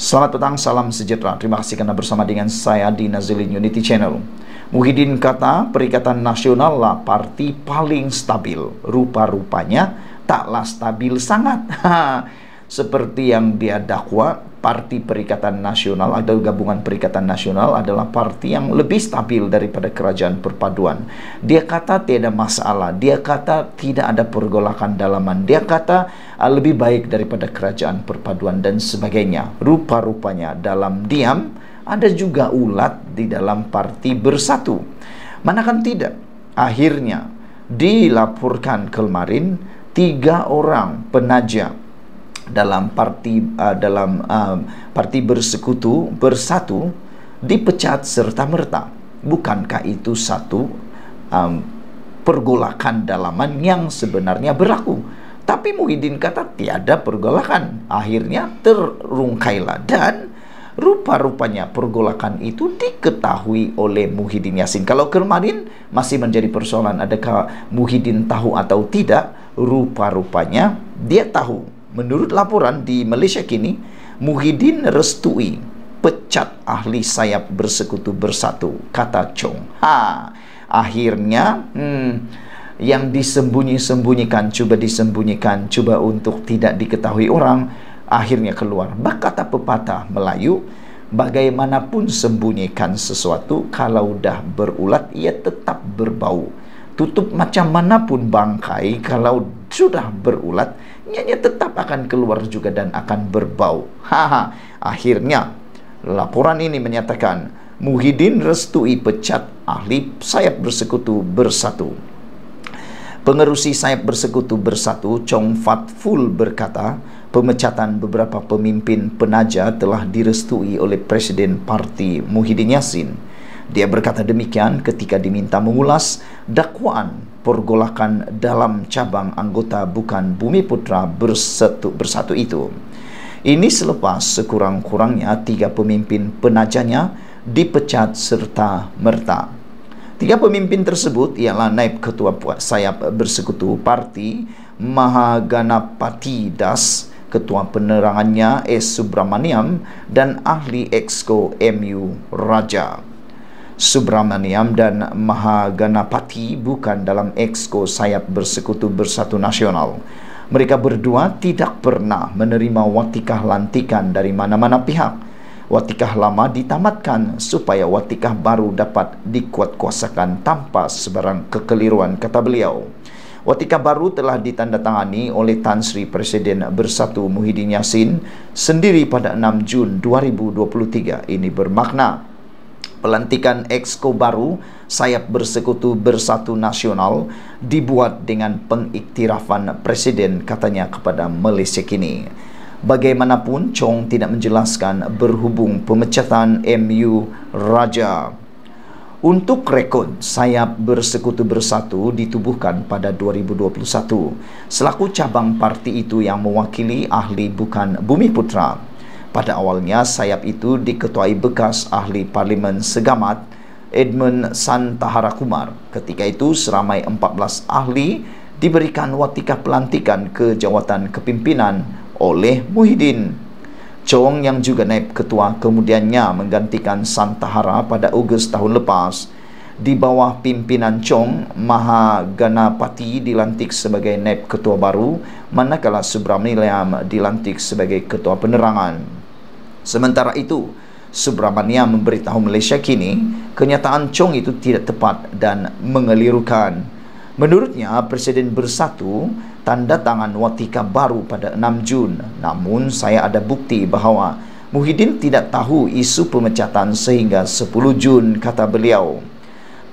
Selamat petang, salam sejahtera. Terima kasih karena bersama dengan saya di Nazilin Unity Channel. Muhyiddin kata Perikatan Nasional lah parti paling stabil. Rupa-rupanya taklah stabil sangat. Seperti yang dia dakwa, Parti Perikatan Nasional atau Gabungan Perikatan Nasional adalah parti yang lebih stabil daripada Kerajaan Perpaduan. Dia kata tiada masalah, dia kata tidak ada pergolakan dalaman, dia kata lebih baik daripada Kerajaan Perpaduan dan sebagainya. Rupa-rupanya dalam diam ada juga ulat di dalam Parti Bersatu. Manakan tidak, akhirnya dilaporkan kemarin 3 orang penaja dalam parti Bersekutu Bersatu dipecat serta-merta. Bukankah itu satu pergolakan dalaman yang sebenarnya berlaku? Tapi Muhyiddin kata tiada pergolakan. Akhirnya terungkailah dan rupa-rupanya pergolakan itu diketahui oleh Muhyiddin Yassin. Kalau kemarin masih menjadi persoalan adakah Muhyiddin tahu atau tidak, rupa-rupanya dia tahu. Menurut laporan di Malaysia kini, Muhyiddin restui pecat ahli sayap Bersekutu Bersatu, kata Chong. Akhirnya yang disembunyi-sembunyikan, coba untuk tidak diketahui orang, akhirnya keluar. Kata pepatah Melayu, bagaimanapun sembunyikan sesuatu, kalau dah berulat, ia tetap berbau. Tutup macam manapun bangkai, kalau sudah berulat, ianya tetap akan keluar juga dan akan berbau. Akhirnya laporan ini menyatakan Muhyiddin restui pecat ahli sayap Bersekutu Bersatu. Pengerusi sayap Bersekutu Bersatu Chong Fat Ful berkata pemecatan beberapa pemimpin penaja telah direstui oleh Presiden Parti Muhyiddin Yassin. Dia berkata demikian ketika diminta mengulas dakwaan pergolakan dalam cabang anggota Bukan Bumiputra Bersatu itu. Ini selepas sekurang-kurangnya 3 pemimpin penajanya dipecat serta merta. 3 pemimpin tersebut ialah Naib Ketua Sayap Bersekutu Parti Mahaganapati Das, Ketua Penerangannya S. Subramaniam dan Ahli Exco MU Raja. Subramaniam dan Mahaganapati bukan dalam Exco Sayap Bersekutu Bersatu Nasional. Mereka berdua tidak pernah menerima watikah lantikan dari mana-mana pihak. Watikah lama ditamatkan supaya watikah baru dapat dikuatkuasakan tanpa sebarang kekeliruan, kata beliau. Watikah baru telah ditandatangani oleh Tan Sri Presiden Bersatu Muhyiddin Yassin sendiri pada 6 Jun 2023. Ini bermakna pelantikan Exco baru Sayap Bersekutu Bersatu Nasional dibuat dengan pengiktirafan Presiden, katanya kepada Malaysia kini. Bagaimanapun, Chong tidak menjelaskan berhubung pemecatan MU Raja. Untuk rekod, Sayap Bersekutu Bersatu ditubuhkan pada 2021 selaku cabang parti itu yang mewakili ahli Bukan Bumiputra. Pada awalnya, sayap itu diketuai bekas ahli Parlimen Segamat Edmund Santahara Kumar. Ketika itu, seramai 14 ahli diberikan watikah pelantikan ke jawatan kepimpinan oleh Muhyiddin. Chong yang juga naib ketua kemudiannya menggantikan Santahara pada Ogos tahun lepas. Di bawah pimpinan Chong, Mahaganapati dilantik sebagai naib ketua baru, manakala Subramaniam dilantik sebagai ketua penerangan. Sementara itu, Subramaniam memberitahu Malaysia kini kenyataan Chong itu tidak tepat dan mengelirukan. Menurutnya, Presiden Bersatu tanda tangan watikah baru pada 6 Jun. Namun, saya ada bukti bahawa Muhyiddin tidak tahu isu pemecatan sehingga 10 Jun, kata beliau.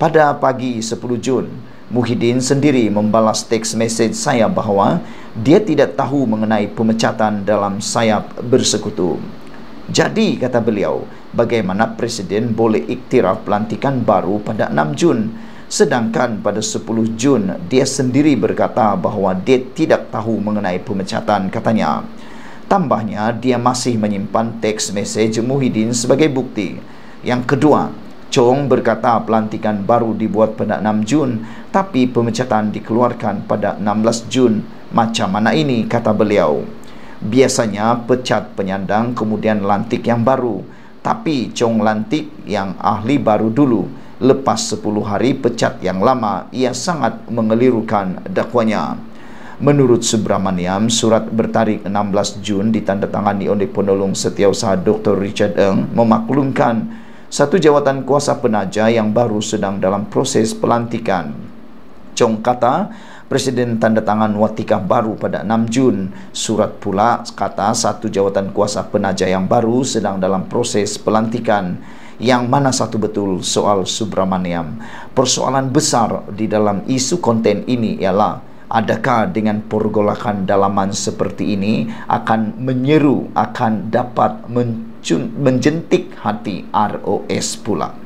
Pada pagi 10 Jun, Muhyiddin sendiri membalas teks mesej saya bahawa dia tidak tahu mengenai pemecatan dalam Sayap Bersekutu. Jadi, kata beliau, bagaimana Presiden boleh iktiraf pelantikan baru pada 6 Jun, sedangkan pada 10 Jun dia sendiri berkata bahawa dia tidak tahu mengenai pemecatan, katanya. Tambahnya, dia masih menyimpan teks mesej Muhyiddin sebagai bukti. Yang kedua, Chong berkata pelantikan baru dibuat pada 6 Jun, tapi pemecatan dikeluarkan pada 16 Jun. Macam mana ini, kata beliau. Biasanya pecat penyandang kemudian lantik yang baru. Tapi Chong lantik yang ahli baru dulu. Lepas 10 hari pecat yang lama, ia sangat mengelirukan dakwanya. Menurut Subramaniam, surat bertarik 16 Jun ditandatangani oleh penolong setiausaha Dr. Richard Ng memaklumkan satu jawatan kuasa penaja yang baru sedang dalam proses pelantikan. Chong kata, Presiden tanda tangan watikah baru pada 6 Jun. Surat pula kata satu jawatan kuasa penaja yang baru sedang dalam proses pelantikan. Yang mana satu betul soal Subramaniam. Persoalan besar di dalam isu konten ini ialah, adakah dengan pergolakan dalaman seperti ini akan menyeru, akan dapat menjentik hati ROS pula.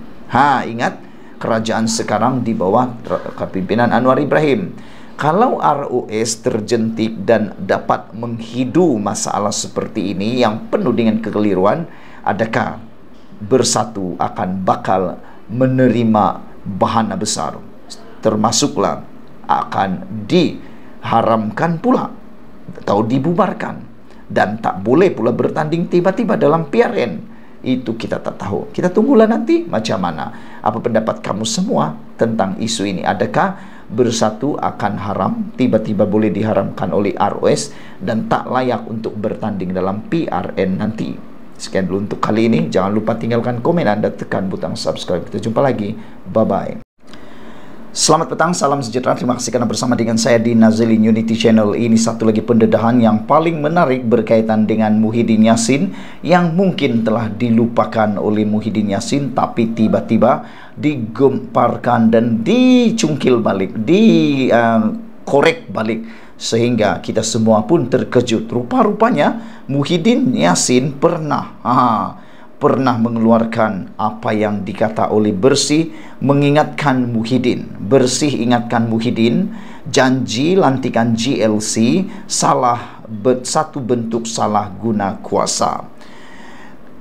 Ingat, kerajaan sekarang di bawah kepimpinan Anwar Ibrahim. Kalau ROS terjentik dan dapat menghidu masalah seperti ini yang penuh dengan kekeliruan, adakah Bersatu akan bakal menerima bahana besar? Termasuklah akan diharamkan pula atau dibubarkan, dan tak boleh pula bertanding tiba-tiba dalam PRN. Itu kita tak tahu. Kita tunggulah nanti macam mana. Apa pendapat kamu semua tentang isu ini? Adakah Bersatu akan haram, tiba-tiba boleh diharamkan oleh ROS dan tak layak untuk bertanding dalam PRN nanti? Sekian dulu untuk kali ini. Jangan lupa tinggalkan komen Anda, tekan butang subscribe. Kita jumpa lagi. Bye-bye. Selamat petang, salam sejahtera. Terima kasih karena bersama dengan saya di Nazilin Unity Channel. Ini satu lagi pendedahan yang paling menarik berkaitan dengan Muhyiddin Yassin, yang mungkin telah dilupakan oleh Muhyiddin Yassin, tapi tiba-tiba digemparkan dan dicungkil balik, dikorek balik, sehingga kita semua pun terkejut. Rupa-rupanya Muhyiddin Yassin pernah mengeluarkan apa yang dikata oleh Bersih, mengingatkan Muhyiddin. Bersih ingatkan Muhyiddin, janji lantikan GLC satu bentuk salah guna kuasa.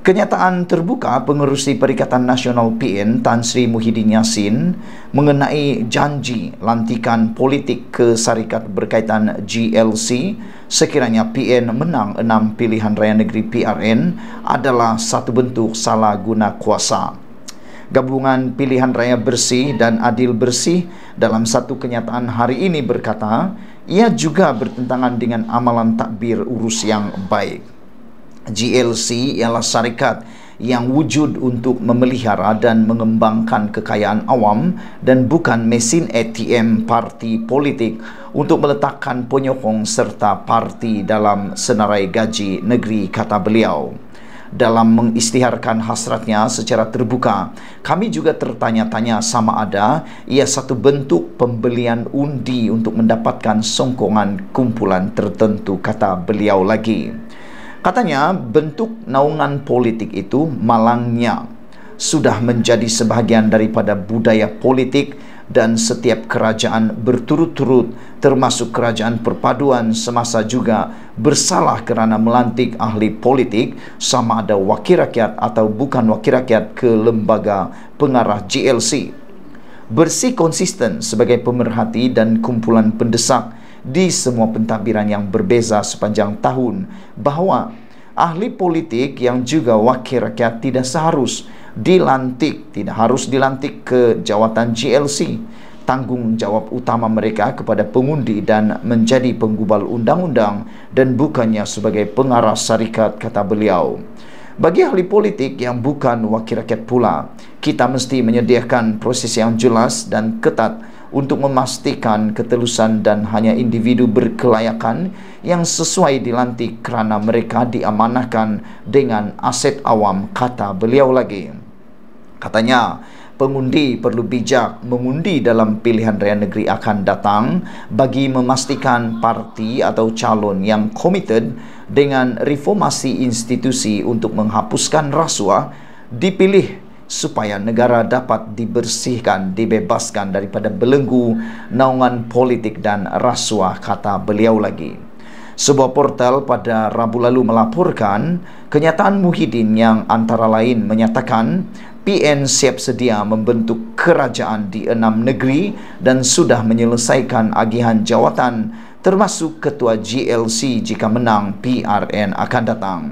Kenyataan terbuka pengerusi Perikatan Nasional PN Tan Sri Muhyiddin Yassin mengenai janji lantikan politik ke syarikat berkaitan GLC sekiranya PN menang 6 pilihan raya negeri PRN adalah satu bentuk salah guna kuasa. Gabungan Pilihan Raya Bersih dan Adil Bersih dalam satu kenyataan hari ini berkata, ia juga bertentangan dengan amalan takbir urus yang baik. GLC ialah syarikat yang wujud untuk memelihara dan mengembangkan kekayaan awam dan bukan mesin ATM parti politik untuk meletakkan penyokong serta parti dalam senarai gaji negeri, kata beliau. Dalam mengisytiharkan hasratnya secara terbuka, kami juga tertanya-tanya sama ada ia satu bentuk pembelian undi untuk mendapatkan songkongan kumpulan tertentu, kata beliau lagi. Katanya bentuk naungan politik itu malangnya sudah menjadi sebahagian daripada budaya politik, dan setiap kerajaan berturut-turut termasuk kerajaan perpaduan semasa juga bersalah kerana melantik ahli politik sama ada wakil rakyat atau bukan wakil rakyat ke lembaga pengarah GLC. Bersih konsisten sebagai pemerhati dan kumpulan pendesak di semua pentadbiran yang berbeza sepanjang tahun bahawa ahli politik yang juga wakil rakyat tidak harus dilantik ke jawatan GLC. Tanggung jawab utama mereka kepada pengundi dan menjadi penggubal undang-undang dan bukannya sebagai pengarah syarikat, kata beliau. Bagi ahli politik yang bukan wakil rakyat pula, kita mesti menyediakan proses yang jelas dan ketat untuk memastikan ketelusan dan hanya individu berkelayakan yang sesuai dilantik kerana mereka diamanahkan dengan aset awam, kata beliau lagi. Katanya, pengundi perlu bijak mengundi dalam pilihan raya negeri akan datang bagi memastikan parti atau calon yang komited dengan reformasi institusi untuk menghapuskan rasuah dipilih supaya negara dapat dibersihkan, dibebaskan daripada belenggu naungan politik dan rasuah, kata beliau lagi. Sebuah portal pada Rabu lalu melaporkan kenyataan Muhyiddin yang antara lain menyatakan PN siap sedia membentuk kerajaan di 6 negeri dan sudah menyelesaikan agihan jawatan termasuk Ketua GLC jika menang PRN akan datang.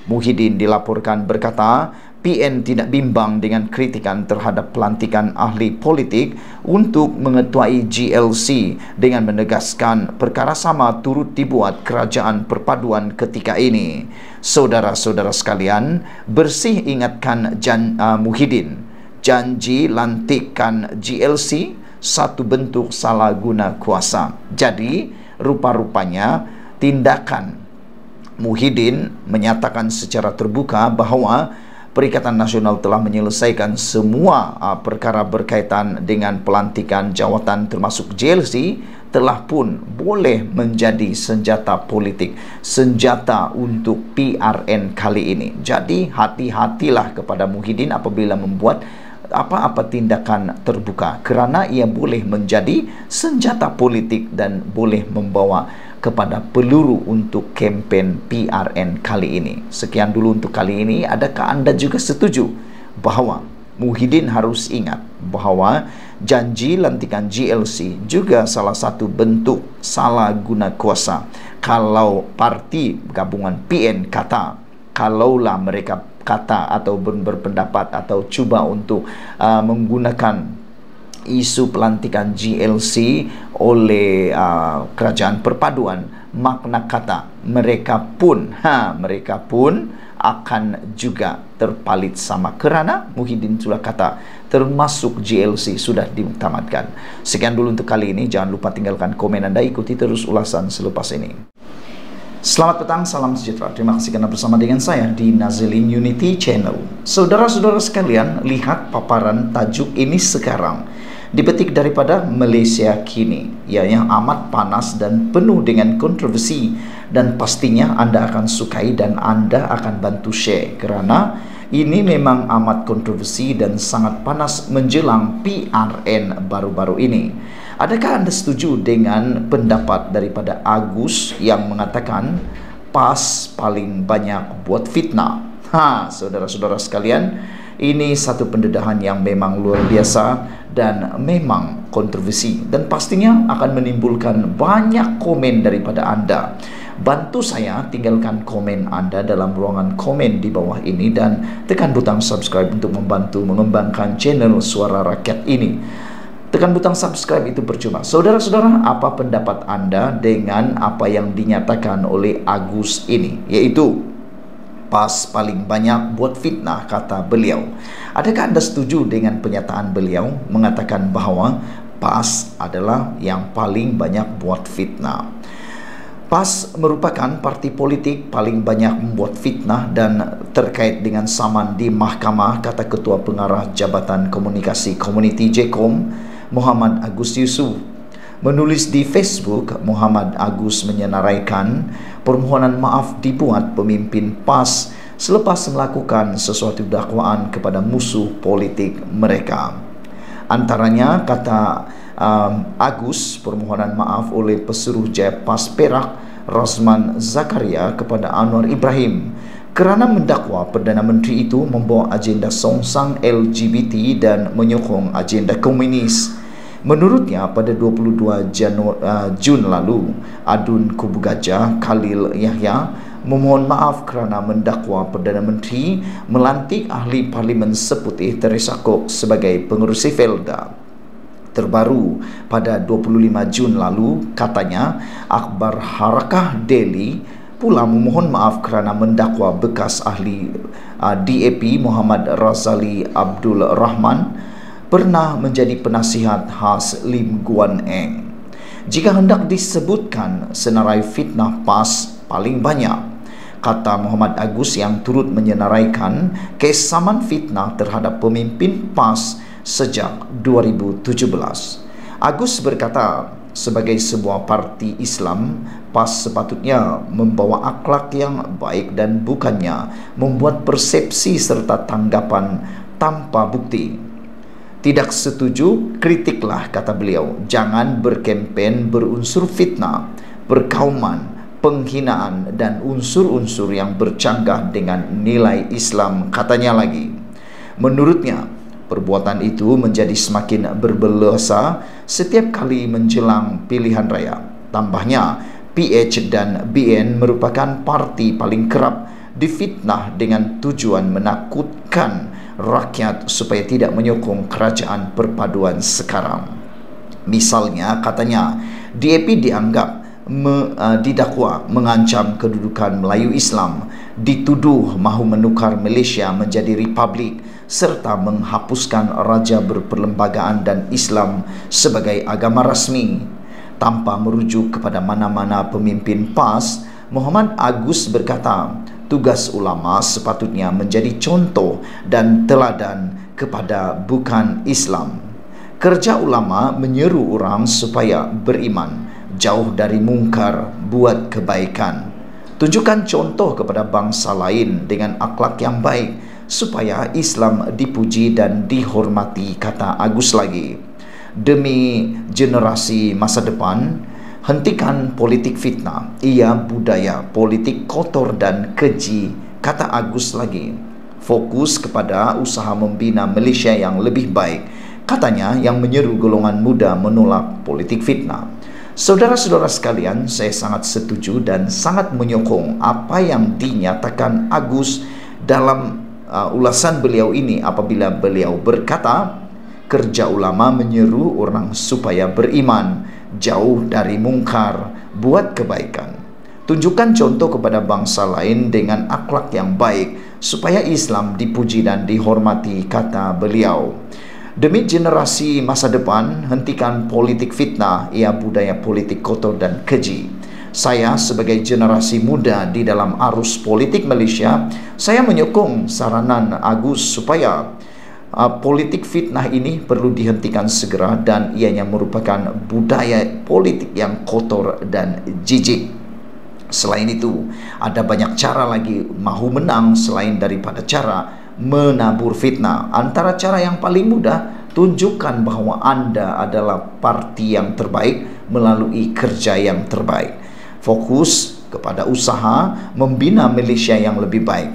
Muhyiddin dilaporkan berkata, PN tidak bimbang dengan kritikan terhadap pelantikan ahli politik untuk mengetuai GLC dengan menegaskan perkara sama turut dibuat kerajaan perpaduan ketika ini. Saudara-saudara sekalian, bersih ingatkan Muhyiddin, janji lantikan GLC satu bentuk salah guna kuasa. Jadi, rupa-rupanya tindakan Muhyiddin menyatakan secara terbuka bahawa Perikatan Nasional telah menyelesaikan semua perkara berkaitan dengan pelantikan jawatan termasuk GLC telah pun boleh menjadi senjata politik, senjata untuk PRN kali ini. Jadi hati-hatilah kepada Muhyiddin apabila membuat apa-apa tindakan terbuka, kerana ia boleh menjadi senjata politik dan boleh membawa kepada peluru untuk kempen PRN kali ini. Sekian dulu untuk kali ini. Adakah anda juga setuju bahawa Muhyiddin harus ingat bahawa janji lantikan GLC juga salah satu bentuk salah guna kuasa? Kalau parti gabungan PN kata, kalaulah mereka kata atau berpendapat atau cuba untuk menggunakan isu pelantikan GLC oleh kerajaan perpaduan, makna kata mereka pun akan juga terpalit sama, kerana Muhyiddin sudah kata termasuk GLC sudah ditamatkan. Sekian dulu untuk kali ini. Jangan lupa tinggalkan komen anda, ikuti terus ulasan selepas ini. Selamat petang, salam sejahtera. Terima kasih kerana bersama dengan saya di Nazilin Unity Channel. Saudara-saudara sekalian, lihat paparan tajuk ini sekarang. Dipetik daripada Malaysia Kini, yang amat panas dan penuh dengan kontroversi, dan pastinya anda akan sukai dan anda akan bantu share, kerana ini memang amat kontroversi dan sangat panas menjelang PRN baru-baru ini. Adakah anda setuju dengan pendapat daripada Agus yang mengatakan PAS paling banyak buat fitnah? Saudara-saudara sekalian, ini satu pendedahan yang memang luar biasa dan memang kontroversi, dan pastinya akan menimbulkan banyak komen daripada anda. Bantu saya, tinggalkan komen anda dalam ruangan komen di bawah ini dan tekan butang subscribe untuk membantu mengembangkan channel Suara Rakyat ini. Tekan butang subscribe itu percuma. Saudara-saudara, apa pendapat anda dengan apa yang dinyatakan oleh Agus ini, yaitu PAS paling banyak buat fitnah, kata beliau? Adakah anda setuju dengan pernyataan beliau mengatakan bahawa PAS adalah yang paling banyak buat fitnah? PAS merupakan parti politik paling banyak membuat fitnah dan terkait dengan saman di mahkamah, kata Ketua Pengarah Jabatan Komunikasi Komuniti JKOM, Muhammad Agus Yusuf. Menulis di Facebook, Muhammad Agus menyenaraikan permohonan maaf dibuat pemimpin PAS selepas melakukan sesuatu dakwaan kepada musuh politik mereka. Antaranya, kata Agus, permohonan maaf oleh Pesuruh Jaya PAS Perak Razman Zakaria kepada Anwar Ibrahim kerana mendakwa Perdana Menteri itu membawa agenda songsang LGBT dan menyokong agenda komunis. Menurutnya, pada 22 Jun lalu, Adun Kubu Gajah Khalil Yahya memohon maaf kerana mendakwa Perdana Menteri melantik ahli Parlimen Seputih Teresa Kok sebagai pengerusi Felda. Terbaru, pada 25 Jun lalu, katanya Akhbar Harakah Delhi pula memohon maaf kerana mendakwa bekas ahli DAP Muhammad Razali Abdul Rahman pernah menjadi penasihat khas Lim Guan Eng. Jika hendak disebutkan senarai fitnah PAS paling banyak, kata Muhammad Agus yang turut menyenaraikan kesamaan fitnah terhadap pemimpin PAS sejak 2017. Agus berkata, sebagai sebuah parti Islam, PAS sepatutnya membawa akhlak yang baik dan bukannya membuat persepsi serta tanggapan tanpa bukti. Tidak setuju, kritiklah, kata beliau. Jangan berkempen berunsur fitnah, perkauman, penghinaan dan unsur-unsur yang bercanggah dengan nilai Islam, katanya lagi. Menurutnya, perbuatan itu menjadi semakin berbelasa setiap kali menjelang pilihan raya. Tambahnya, PH dan BN merupakan parti paling kerap difitnah dengan tujuan menakutkan rakyat supaya tidak menyokong kerajaan perpaduan sekarang. Misalnya, katanya, DAP dianggap didakwa mengancam kedudukan Melayu Islam, dituduh mahu menukar Malaysia menjadi republik, serta menghapuskan raja berperlembagaan dan Islam sebagai agama rasmi. Tanpa merujuk kepada mana-mana pemimpin PAS, Muhammad Agus berkata, tugas ulama sepatutnya menjadi contoh dan teladan kepada bukan Islam. Kerja ulama menyeru orang supaya beriman, jauh dari mungkar, buat kebaikan. Tunjukkan contoh kepada bangsa lain dengan akhlak yang baik, supaya Islam dipuji dan dihormati, kata Agus lagi. Demi generasi masa depan, hentikan politik fitnah, ia budaya politik kotor dan keji, kata Agus lagi. Fokus kepada usaha membina Malaysia yang lebih baik, katanya, yang menyeru golongan muda menolak politik fitnah. Saudara-saudara sekalian, saya sangat setuju dan sangat menyokong apa yang dinyatakan Agus dalam ulasan beliau ini apabila beliau berkata, kerja ulama menyeru orang supaya beriman, jauh dari mungkar, buat kebaikan. Tunjukkan contoh kepada bangsa lain dengan akhlak yang baik, supaya Islam dipuji dan dihormati, kata beliau. Demi generasi masa depan, hentikan politik fitnah, ia budaya politik kotor dan keji. Saya sebagai generasi muda di dalam arus politik Malaysia, saya menyokong saranan Agus supaya politik fitnah ini perlu dihentikan segera dan ianya merupakan budaya politik yang kotor dan jijik. Selain itu, ada banyak cara lagi mahu menang selain daripada cara menabur fitnah. Antara cara yang paling mudah, tunjukkan bahwa Anda adalah parti yang terbaik melalui kerja yang terbaik. Fokus kepada usaha membina Malaysia yang lebih baik,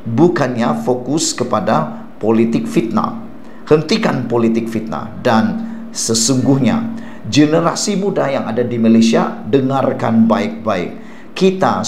bukannya fokus kepada politik fitnah. Hentikan politik fitnah. Dan sesungguhnya generasi muda yang ada di Malaysia, dengarkan baik-baik. Kita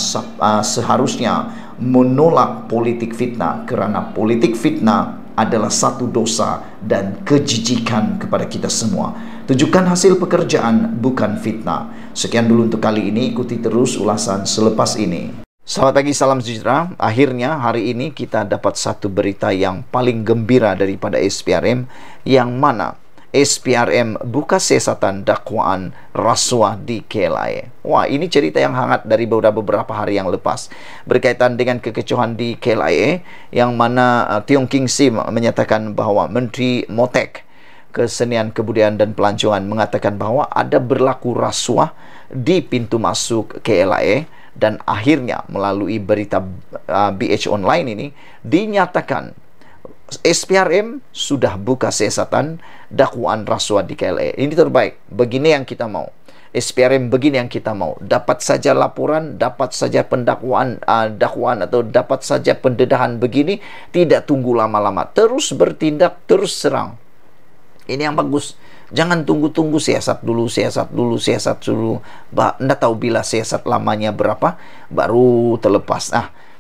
seharusnya menolak politik fitnah, kerana politik fitnah adalah satu dosa dan kejijikan kepada kita semua. Tunjukkan hasil pekerjaan, bukan fitnah. Sekian dulu untuk kali ini. Ikuti terus ulasan selepas ini. Selamat pagi, salam sejahtera. Akhirnya hari ini kita dapat satu berita yang paling gembira daripada SPRM, yang mana SPRM buka siasatan dakwaan rasuah di KLIA. Wah, ini cerita yang hangat dari beberapa hari yang lepas berkaitan dengan kekecohan di KLIA, yang mana Tiong King Sim menyatakan bahawa Menteri Motek Kesenian, Kebudayaan dan Pelancongan mengatakan bahawa ada berlaku rasuah di pintu masuk KLIA. Dan akhirnya melalui berita BH Online ini dinyatakan SPRM sudah buka siasatan dakwaan rasuah di KLIA. Ini terbaik. Begini yang kita mau. SPRM begini yang kita mau. Dapat saja laporan, dapat saja pendakwaan, dakwaan atau dapat saja pendedahan begini, tidak tunggu lama-lama. Terus bertindak, terus serang. Ini yang bagus. Jangan tunggu-tunggu, siasat dulu. Nggak tahu bila siasat lamanya berapa, baru terlepas.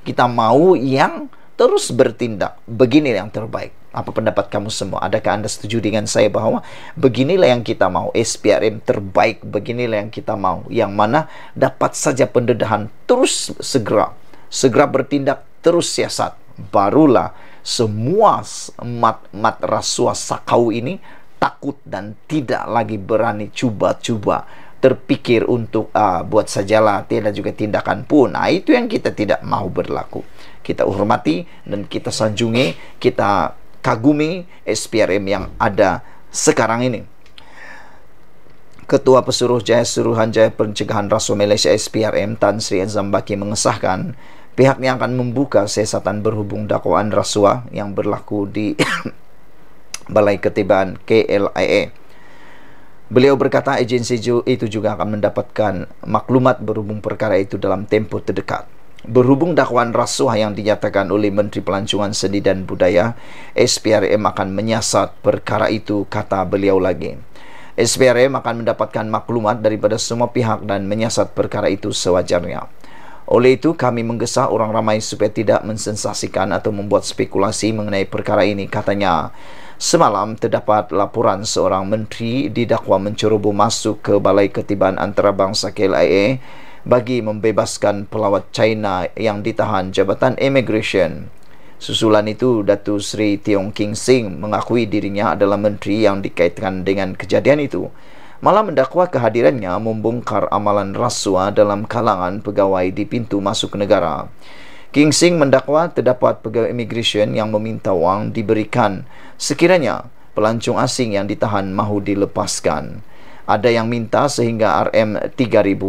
Kita mau yang terus bertindak. Begini yang terbaik. Apa pendapat kamu semua? Adakah Anda setuju dengan saya bahwa beginilah yang kita mau? SPRM terbaik, beginilah yang kita mau. Yang mana dapat saja pendedahan, terus segera bertindak, terus siasat. Barulah semua mat rasuah sakau ini takut dan tidak lagi berani cuba-cuba terpikir untuk buat sajalah, tidak juga tindakan pun. Itu yang kita tidak mau berlaku. Kita hormati dan kita sanjungi, kita kagumi SPRM yang ada sekarang ini. Ketua Pesuruhjaya Suruhanjaya Pencegahan Rasuah Malaysia SPRM Tan Sri Zambaki mengesahkan pihaknya akan membuka siasatan berhubung dakwaan rasuah yang berlaku di Balai Ketibaan KLIA. Beliau berkata agensi itu juga akan mendapatkan maklumat berhubung perkara itu dalam tempoh terdekat. Berhubung dakwaan rasuah yang dinyatakan oleh Menteri Pelancongan Seni dan Budaya, SPRM akan menyiasat perkara itu, kata beliau lagi. SPRM akan mendapatkan maklumat daripada semua pihak dan menyiasat perkara itu sewajarnya. Oleh itu, kami menggesa orang ramai supaya tidak mensensasikan atau membuat spekulasi mengenai perkara ini. Katanya, semalam terdapat laporan seorang menteri didakwa menceroboh masuk ke Balai Ketibaan Antarabangsa KLIA bagi membebaskan pelawat China yang ditahan Jabatan Immigration. Susulan itu, Datuk Seri Tiong King Sing mengakui dirinya adalah menteri yang dikaitkan dengan kejadian itu. Malah mendakwa kehadirannya membongkar amalan rasuah dalam kalangan pegawai di pintu masuk negara. King Sing mendakwa terdapat pegawai immigration yang meminta wang diberikan sekiranya pelancong asing yang ditahan mahu dilepaskan. Ada yang minta sehingga RM3,000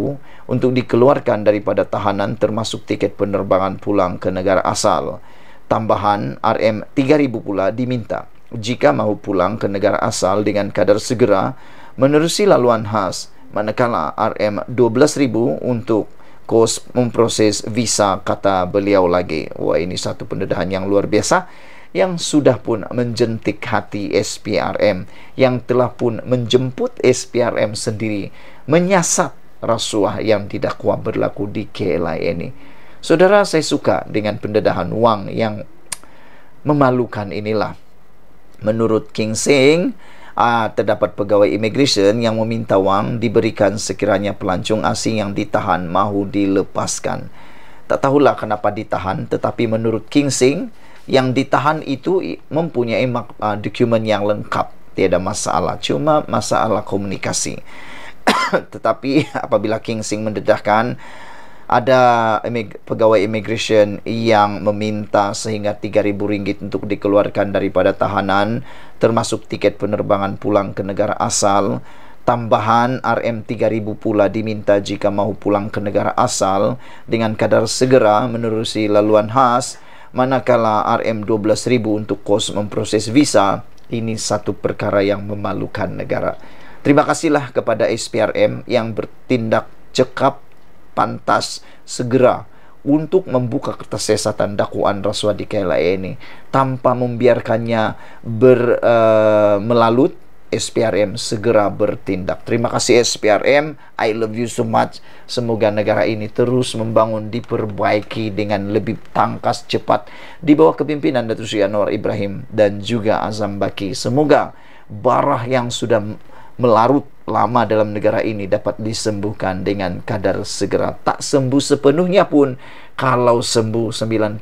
untuk dikeluarkan daripada tahanan termasuk tiket penerbangan pulang ke negara asal. Tambahan RM3,000 pula diminta jika mahu pulang ke negara asal dengan kadar segera menerusi laluan khas, manakala RM12,000 untuk kos memproses visa, kata beliau lagi. Wah, ini satu pendedahan yang luar biasa yang sudah pun menjentik hati SPRM, yang telah pun menjemput SPRM sendiri menyiasat rasuah yang didakwa berlaku di KLIA ini. Saudara, saya suka dengan pendedahan wang yang memalukan inilah. Menurut King Sing, terdapat pegawai immigration yang meminta wang diberikan sekiranya pelancong asing yang ditahan mahu dilepaskan. Tak tahulah kenapa ditahan, tetapi menurut King Sing, yang ditahan itu mempunyai dokumen yang lengkap, tiada masalah, cuma masalah komunikasi. Tetapi apabila King Sing mendedahkan ada pegawai immigration yang meminta sehingga RM3,000 untuk dikeluarkan daripada tahanan, termasuk tiket penerbangan pulang ke negara asal. Tambahan RM3,000 pula diminta jika mahu pulang ke negara asal dengan kadar segera menerusi laluan khas, manakala RM12,000 untuk kos memproses visa. Ini satu perkara yang memalukan negara. Terima kasihlah kepada SPRM yang bertindak cekap, pantas, segera untuk membuka kertas siasatan dakwaan rasuah di KLIA ini tanpa membiarkannya melalut. SPRM segera bertindak. Terima kasih SPRM, I love you so much. Semoga negara ini terus membangun, diperbaiki dengan lebih tangkas cepat di bawah kepimpinan Datuk Seri Anwar Ibrahim dan juga Azam Baki. Semoga barah yang sudah melarut lama dalam negara ini dapat disembuhkan dengan kadar segera. Tak sembuh sepenuhnya pun, kalau sembuh 90%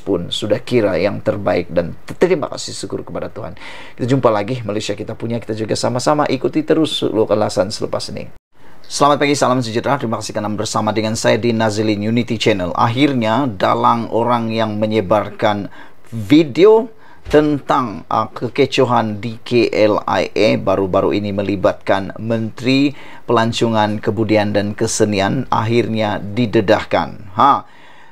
pun sudah kira yang terbaik, dan terima kasih syukur kepada Tuhan. Kita jumpa lagi, Malaysia kita punya, kita juga sama-sama ikuti terus ulasan selepas ini. Selamat pagi, salam sejahtera. Terima kasih karena bersama dengan saya di Nazilin Unity Channel. Akhirnya dalang orang yang menyebarkan video tentang kekecohan di KLIA baru-baru ini melibatkan Menteri Pelancongan Kebudayaan dan Kesenian akhirnya didedahkan.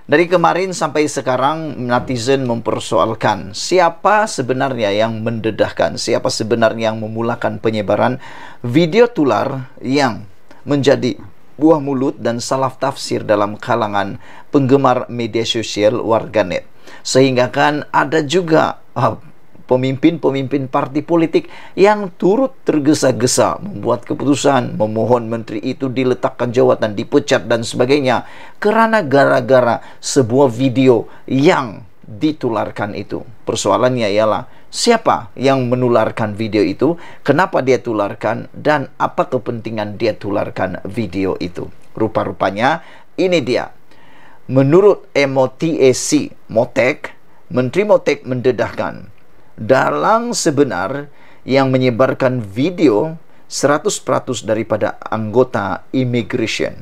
Dari kemarin sampai sekarang netizen mempersoalkan siapa sebenarnya yang mendedahkan, siapa sebenarnya yang memulakan penyebaran video tular yang menjadi buah mulut dan salah tafsir dalam kalangan penggemar media sosial warganet. Sehingga kan ada juga pemimpin-pemimpin parti politik yang turut tergesa-gesa membuat keputusan memohon menteri itu diletakkan jawatan, dipecat dan sebagainya, kerana gara-gara sebuah video yang ditularkan itu. Persoalannya ialah siapa yang menularkan video itu, kenapa dia tularkan, dan apa kepentingan dia tularkan video itu. Rupa-rupanya ini dia. Menurut MOTAC, Menteri Motek mendedahkan dalang sebenar yang menyebarkan video 100% daripada anggota immigration.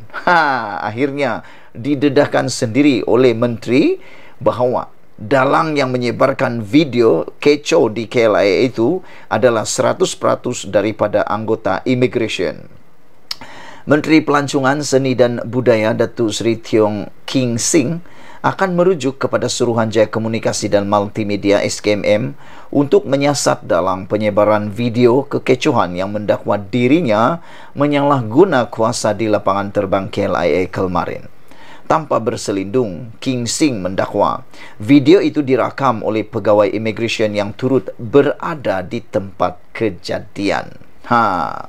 Akhirnya didedahkan sendiri oleh menteri bahawa dalang yang menyebarkan video kecoh di KLIA itu adalah 100% daripada anggota immigration. Menteri Pelancongan, Seni dan Budaya Datuk Seri Tiong King Sing akan merujuk kepada Suruhanjaya Komunikasi dan Multimedia SKMM untuk menyiasat dalam penyebaran video kekecohan yang mendakwa dirinya menyalahguna kuasa di lapangan terbang KLIA kemarin. Tanpa berselindung, King Sing mendakwa video itu dirakam oleh pegawai immigration yang turut berada di tempat kejadian. Ha.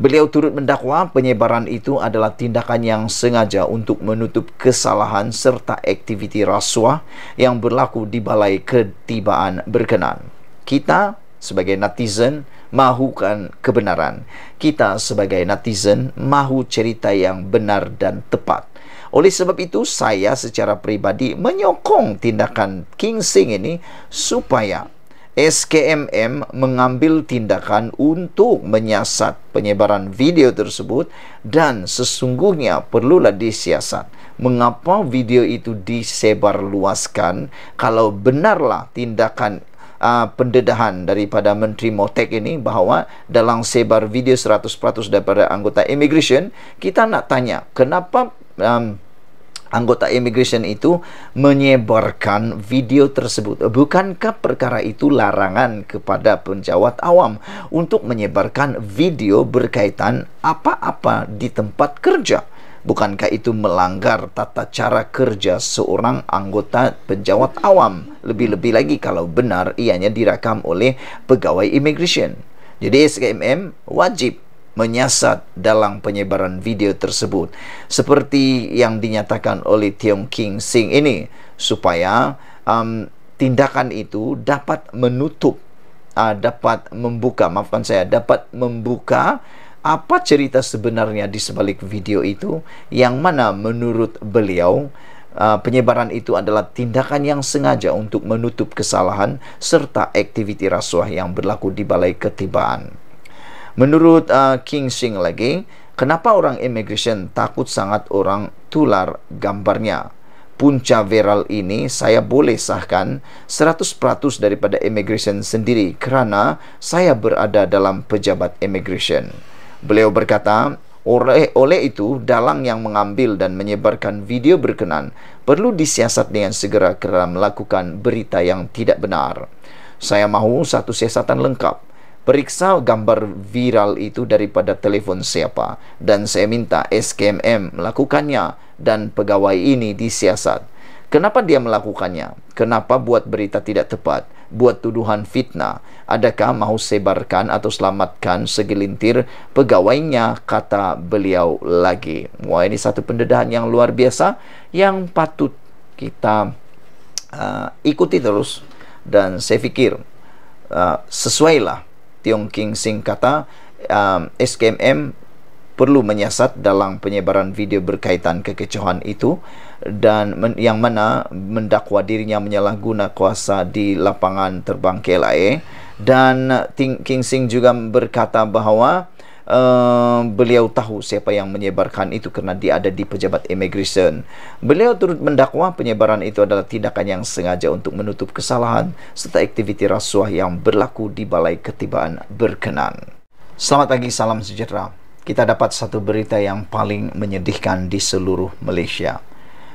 Beliau turut mendakwa penyebaran itu adalah tindakan yang sengaja untuk menutup kesalahan serta aktiviti rasuah yang berlaku di Balai Ketibaan berkenan. Kita sebagai netizen mahukan kebenaran. Kita sebagai netizen mahu cerita yang benar dan tepat. Oleh sebab itu, saya secara pribadi menyokong tindakan King Sing ini supaya SKMM mengambil tindakan untuk menyiasat penyebaran video tersebut dan sesungguhnya perlulah disiasat. Mengapa video itu disebarluaskan kalau benarlah tindakan pendedahan daripada Menteri Motek ini bahawa dalam sebar video 100% daripada anggota immigration, kita nak tanya kenapa anggota immigration itu menyebarkan video tersebut. Bukankah perkara itu larangan kepada penjawat awam untuk menyebarkan video berkaitan apa-apa di tempat kerja? Bukankah itu melanggar tata cara kerja seorang anggota penjawat awam? Lebih-lebih lagi kalau benar ianya direkam oleh pegawai immigration. Jadi SKMM wajib menyiasat dalam penyebaran video tersebut seperti yang dinyatakan oleh Tiong King Sing ini, supaya tindakan itu dapat menutup dapat membuka apa cerita sebenarnya di sebalik video itu, yang mana menurut beliau penyebaran itu adalah tindakan yang sengaja untuk menutup kesalahan serta aktiviti rasuah yang berlaku di Balai Ketibaan. Menurut King Sing lagi, kenapa orang immigration takut sangat orang tular gambarnya? Punca viral ini saya boleh sahkan 100% daripada immigration sendiri kerana saya berada dalam pejabat immigration. Beliau berkata, oleh itu, dalang yang mengambil dan menyebarkan video berkenan perlu disiasat dengan segera kerana melakukan berita yang tidak benar. Saya mahu satu siasatan lengkap. Periksa gambar viral itu daripada telefon siapa, dan saya minta SKMM melakukannya dan pegawai ini disiasat. Kenapa dia melakukannya? Kenapa buat berita tidak tepat? Buat tuduhan fitnah? Adakah mahu sebarkan atau selamatkan segelintir pegawainya? Kata beliau lagi. Wah, ini satu pendedahan yang luar biasa yang patut kita ikuti terus, dan saya fikir sesuailah Tiong King Sing kata, SKMM perlu menyiasat dalam penyebaran video berkaitan kekecohan itu, dan yang mana mendakwa dirinya menyalahguna kuasa di lapangan terbang KLIA. Dan King Sing juga berkata bahawa beliau tahu siapa yang menyebarkan itu kerana dia ada di pejabat immigration. Beliau turut mendakwa penyebaran itu adalah tindakan yang sengaja untuk menutup kesalahan serta aktiviti rasuah yang berlaku di Balai Ketibaan berkenan. Selamat pagi, salam sejahtera. Kita dapat satu berita yang paling menyedihkan di seluruh Malaysia.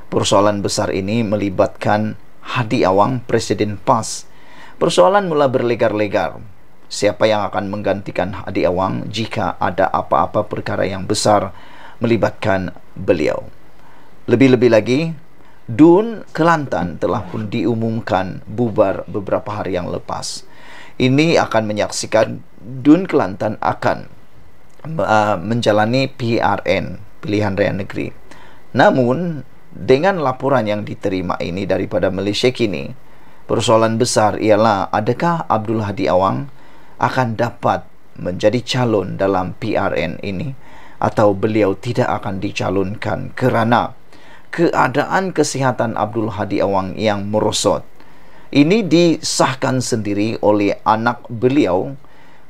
Persoalan besar ini melibatkan Hadi Awang, Presiden PAS. Persoalan mula berlegar-legar. Siapa yang akan menggantikan Hadi Awang jika ada apa-apa perkara yang besar melibatkan beliau? Lebih-lebih lagi, DUN Kelantan telah pun diumumkan bubar beberapa hari yang lepas. Ini akan menyaksikan DUN Kelantan akan menjalani PRN, Pilihan Raya Negeri. Namun, dengan laporan yang diterima ini daripada Malaysia Kini, persoalan besar ialah adakah Abdul Hadi Awang akan dapat menjadi calon dalam PRN ini, atau beliau tidak akan dicalonkan kerana keadaan kesihatan Abdul Hadi Awang yang merosot. Ini disahkan sendiri oleh anak beliau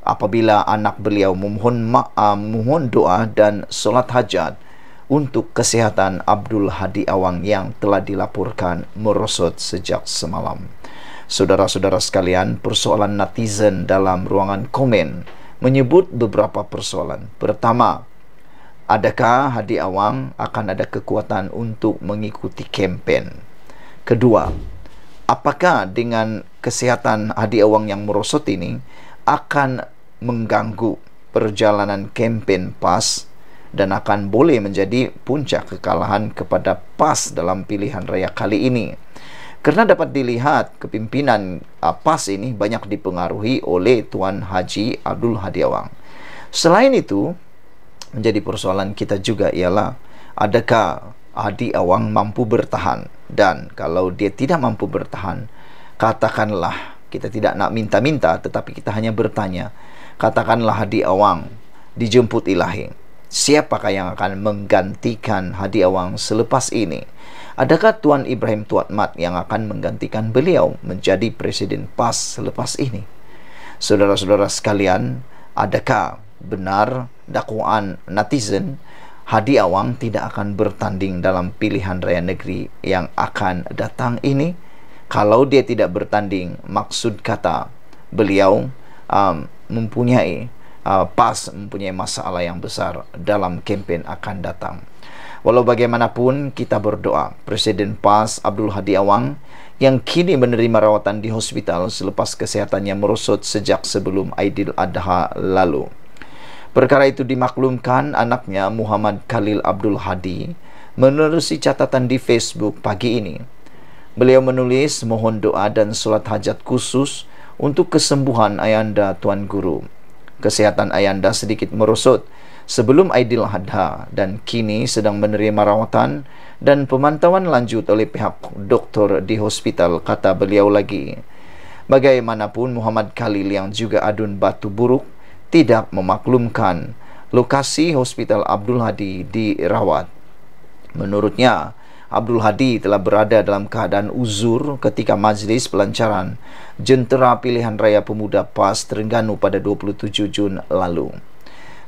apabila anak beliau memohon doa dan solat hajat untuk kesihatan Abdul Hadi Awang yang telah dilaporkan merosot sejak semalam. Saudara-saudara sekalian, persoalan netizen dalam ruangan komen menyebut beberapa persoalan. Pertama, adakah Hadi Awang akan ada kekuatan untuk mengikuti kempen? Kedua, apakah dengan kesihatan Hadi Awang yang merosot ini akan mengganggu perjalanan kempen PAS dan akan boleh menjadi puncak kekalahan kepada PAS dalam pilihan raya kali ini? Kerana dapat dilihat kepimpinan PAS ini banyak dipengaruhi oleh Tuan Haji Abdul Hadi Awang. Selain itu, menjadi persoalan kita juga ialah, adakah Hadi Awang mampu bertahan? Dan kalau dia tidak mampu bertahan, katakanlah, kita tidak nak minta-minta, tetapi kita hanya bertanya, katakanlah Hadi Awang dijemput ilahi, siapakah yang akan menggantikan Hadi Awang selepas ini? Adakah Tuan Ibrahim Tuat Mat yang akan menggantikan beliau menjadi Presiden PAS selepas ini? Saudara-saudara sekalian, adakah benar dakwaan netizen Hadi Awang tidak akan bertanding dalam pilihan raya negeri yang akan datang ini? Kalau dia tidak bertanding, maksud kata beliau mempunyai PAS mempunyai masalah yang besar dalam kempen akan datang. Walau bagaimanapun, kita berdoa Presiden PAS Abdul Hadi Awang yang kini menerima rawatan di hospital selepas kesehatannya merosot sejak sebelum Aidil Adha lalu. Perkara itu dimaklumkan anaknya Muhammad Khalil Abdul Hadi menerusi catatan di Facebook pagi ini. Beliau menulis mohon doa dan solat hajat khusus untuk kesembuhan Ayanda Tuan Guru. Kesehatan Ayanda sedikit merosot sebelum Aidil Adha dan kini sedang menerima rawatan dan pemantauan lanjut oleh pihak doktor di hospital, kata beliau lagi. Bagaimanapun, Muhammad Khalil yang juga adun batu buruk tidak memaklumkan lokasi hospital Abdul Hadi dirawat. Menurutnya, Abdul Hadi telah berada dalam keadaan uzur ketika majlis pelancaran Jentera Pilihan Raya Pemuda PAS Terengganu pada 27 Jun lalu.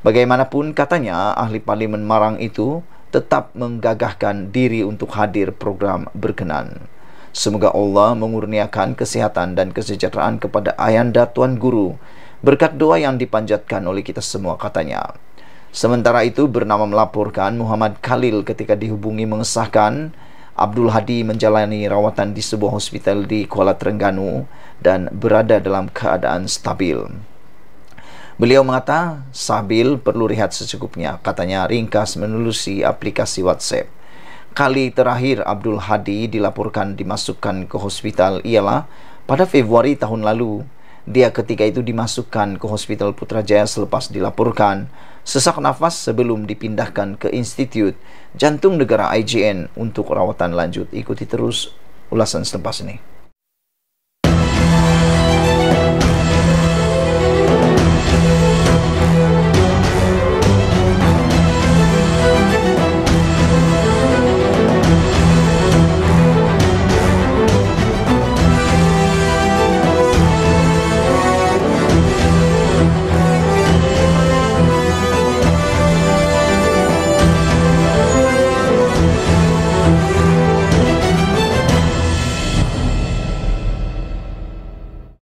Bagaimanapun, katanya ahli parlimen Marang itu tetap menggagahkan diri untuk hadir program berkenan. Semoga Allah mengurniakan kesehatan dan kesejahteraan kepada Ayanda Tuan Guru berkat doa yang dipanjatkan oleh kita semua, katanya. Sementara itu, bernama melaporkan Muhammad Khalil ketika dihubungi mengesahkan Abdul Hadi menjalani rawatan di sebuah hospital di Kuala Terengganu dan berada dalam keadaan stabil. Beliau mengata, stabil perlu rehat secukupnya, katanya ringkas menelusi aplikasi WhatsApp. Kali terakhir Abdul Hadi dilaporkan dimasukkan ke hospital ialah pada Februari tahun lalu. Dia ketika itu dimasukkan ke Hospital Putrajaya selepas dilaporkan sesak nafas sebelum dipindahkan ke Institut Jantung Negara IJN untuk rawatan lanjut. Ikuti terus ulasan selepas ini.